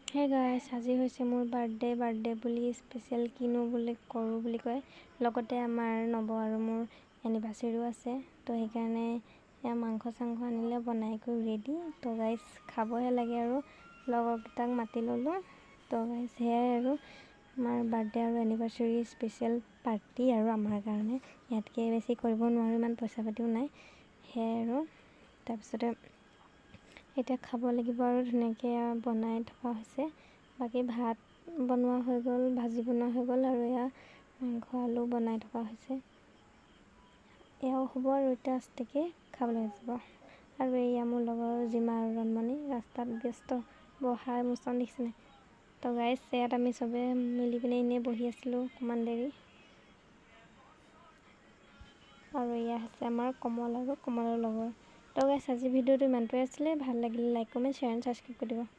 হে গাইছ, আজি হৈছে মোৰ বাৰ্থডে বুলি স্পেচিয়েল কিনো বুলি কৰোঁ বুলি কয়। লগতে আমাৰ নৱ আৰু মোৰ এনিভাৰ্চেৰিও আছে, তো সেইকাৰণে মাংস চাংস আনিলে বনাই কৰি ৰেডি। তো গাইছ খাবহে লাগে আৰু লগৰকেইটাক মাতি ল'লোঁ। তো গাইছ সেয়াই আৰু আমাৰ বাৰ্থডে আৰু এনিভাৰ্চেৰি স্পেচিয়েল পাৰ্টি আৰু আমাৰ কাৰণে ইয়াতকৈ বেছি কৰিব নোৱাৰোঁ, ইমান পইচা পাতিও নাই। সেয়াই আৰু তাৰপিছতে এতিয়া খাব লাগিব আৰু ধুনীয়াকৈ বনাই থকা হৈছে। বাকী ভাত বনোৱা হৈ গ'ল, ভাজি বনোৱা হৈ গ'ল আৰু এয়া মাংস আলু বনাই থকা হৈছে। এয়াও হ'ব আৰু এতিয়া আস্তেকৈ খাবলৈ যাব। আৰু এয়া মোৰ লগৰ জিমা আৰু ৰণমণি ৰাস্তাত ব্যস্ত, বহাৰ মোচন দেখিছেনে। তো গাইছ ইয়াত আমি চবে মিলি পিনে এনেই বহি আছিলোঁ অকণমান দেৰি। আৰু এয়া হৈছে আমাৰ কমল আৰু কমলৰ লগৰ। তো গাইছ আজি ভিডিঅ'টো ইমানটোৱে আছিলে। ভাল লাগিলে like comment share and subscribe কৰি দিব।